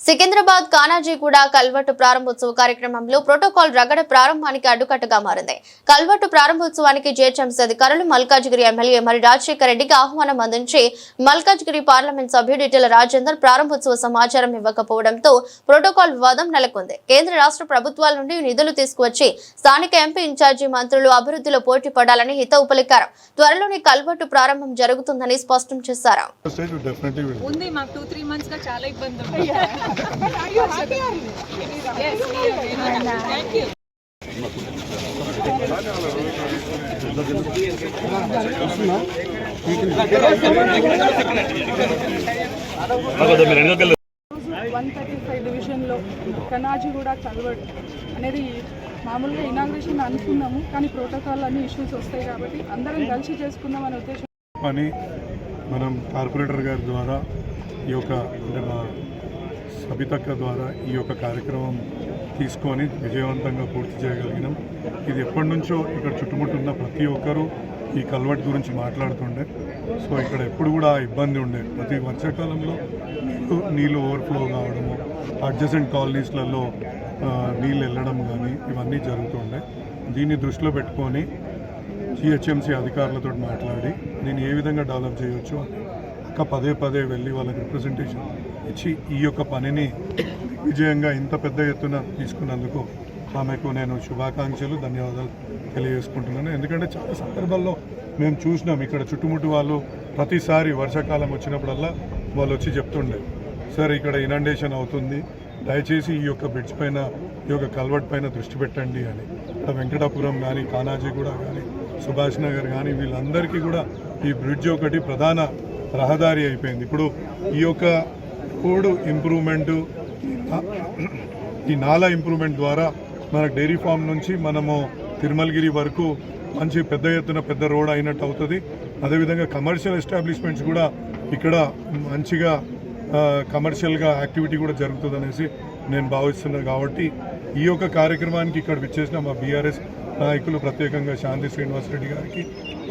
Secunderabad Kanajiguda culvert ప్రారంభోత్సవ కార్యక్రమంలో protocol రగడ ప్రారంభానికి అడ్డుకట్టగా మారింది. కల్వర్టు ప్రారంభోత్సవానికి జీహెచ్ఎంసీ అధికారులు మల్కాజ్గిరి ఎమ్మెల్యే మరి రాజశేఖర్ రెడ్డికి ఆహ్వానం అందించి మల్కాజ్గిరి పార్లమెంట్ సభ్యుడు ఇటెల రాజేందర్ ప్రారంభోత్సవ సమాచారం ఇవ్వకపోవడంతో ప్రోటోకాల్ వివాదం నెలకొంది. కేంద్ర రాష్ట్ర ప్రభుత్వాల నుండి నిధులు తీసుకువచ్చి స్థానిక ఎంపీ ఇన్ఛార్జి మంత్రులు అభివృద్ధిలో పోటీ పడాలని హితవు పలికారు. త్వరలోనే కల్వర్టు ప్రారంభం జరుగుతుందని స్పష్టం చేశారు. డివిజన్లో కనాజీగూడ కల్వర్ట్ అనేది మామూలుగా ఇనాగ్రేషన్ అనుకున్నాము, కానీ ప్రోటోకాల్ అన్ని ఇష్యూస్ వస్తాయి కాబట్టి అందరం కలిసి చేసుకుందాం అనే ఉద్దేశం. కానీ మనం కార్పొరేటర్ గారి ద్వారా ఈ యొక్క అంటే మా సబితక్క ద్వారా ఈ యొక్క కార్యక్రమం తీసుకొని విజయవంతంగా పూర్తి చేయగలిగినాం. ఇది ఎప్పటి నుంచో ఇక్కడ చుట్టుముట్టున్న ప్రతి ఒక్కరూ ఈ కల్వర్ట్ గురించి మాట్లాడుతుండే. సో ఇక్కడ ఎప్పుడు కూడా ఇబ్బంది ఉండే, ప్రతి వర్షాకాలంలో నీళ్ళు ఓవర్ఫ్లో కావడము, అడ్జసెంట్ కాలనీస్లలో నీళ్ళు వెళ్ళడం కానీ ఇవన్నీ జరుగుతుండే. దీన్ని దృష్టిలో పెట్టుకొని జిహెచ్ఎంసీ అధికారులతో మాట్లాడి దీన్ని ఏ విధంగా డెవలప్ చేయవచ్చు పదే పదే వెళ్ళి వాళ్ళకి రిప్రజెంటేషన్ ఇచ్చి ఈ యొక్క పనిని విజయంగా ఇంత పెద్ద ఎత్తున తీసుకున్నందుకు ఆమెకు నేను శుభాకాంక్షలు, ధన్యవాదాలు తెలియజేసుకుంటున్నాను. ఎందుకంటే చాలా సందర్భాల్లో మేము చూసినాం, ఇక్కడ చుట్టుముట్టు వాళ్ళు ప్రతిసారి వర్షాకాలం వచ్చినప్పుడల్లా వాళ్ళు వచ్చి చెప్తుండే, సార్ ఇక్కడ ఇనండేషన్ అవుతుంది, దయచేసి ఈ యొక్క బ్రిడ్జ్ పైన ఈ యొక్క కల్వర్ట్ పైన దృష్టి పెట్టండి అని. ఇక్కడ వెంకటాపురం కానీ కానాజీగూడ కానీ సుభాష్ నగర్ కానీ వీళ్ళందరికీ కూడా ఈ బ్రిడ్జ్ ఒకటి ప్రధాన రహదారి అయిపోయింది. ఇప్పుడు ఈ యొక్క రోడ్డు ఇంప్రూవ్మెంటు, ఈ నాలా ఇంప్రూవ్మెంట్ ద్వారా మనకు డైరీ ఫామ్ నుంచి మనము తిరుమలగిరి వరకు మంచి పెద్ద ఎత్తున పెద్ద రోడ్ అయినట్టు అవుతుంది. అదేవిధంగా కమర్షియల్ ఎస్టాబ్లిష్మెంట్స్ కూడా ఇక్కడ మంచిగా కమర్షియల్గా యాక్టివిటీ కూడా జరుగుతుంది అనేసి నేను భావిస్తున్నాను. కాబట్టి ఈ యొక్క కార్యక్రమానికి ఇక్కడ విచ్చేసిన మా బీఆర్ఎస్ నాయకులు, ప్రత్యేకంగా శాంతి శ్రీనివాస్ రెడ్డి గారికి,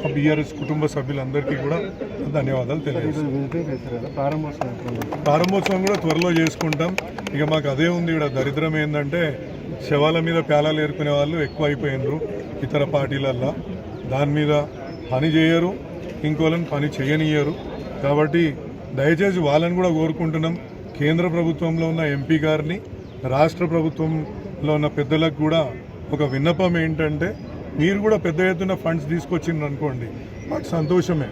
మా బీఆర్ఎస్ కుటుంబ సభ్యులందరికీ కూడా ధన్యవాదాలు తెలియజేస్తున్నాను. ప్రారంభోత్సవం కూడా త్వరలో చేసుకుంటాం. ఇక మాకు అదే ఉంది. ఇక్కడ దరిద్రం ఏంటంటే శవాల మీద పేలాలు ఏరుకునే వాళ్ళు ఎక్కువ అయిపోయినారు ఇతర పార్టీలల్లో. దాని మీద పని చేయరు, ఇంకోళ్ళని పని చేయనియరు. కాబట్టి దయచేసి వాళ్ళని కూడా కోరుకుంటున్నాం, కేంద్ర ప్రభుత్వంలో ఉన్న ఎంపీ గారిని, రాష్ట్ర ప్రభుత్వంలో ఉన్న పెద్దలకు కూడా ఒక విన్నపం ఏంటంటే, మీరు కూడా పెద్ద ఎత్తున ఫండ్స్ తీసుకొచ్చిండ్రు అనుకోండి, మాకు సంతోషమే.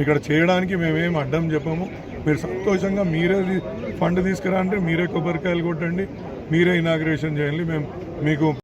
ఇక్కడ చేయడానికి మేమేం అడ్డం చెప్పము. మీరు సంతోషంగా మీరే ఫండ్ తీసుకురా అంటే మీరే కొబ్బరికాయలు కొట్టండి, మీరే ఇనాగ్రేషన్ చేయండి. మేము మీకు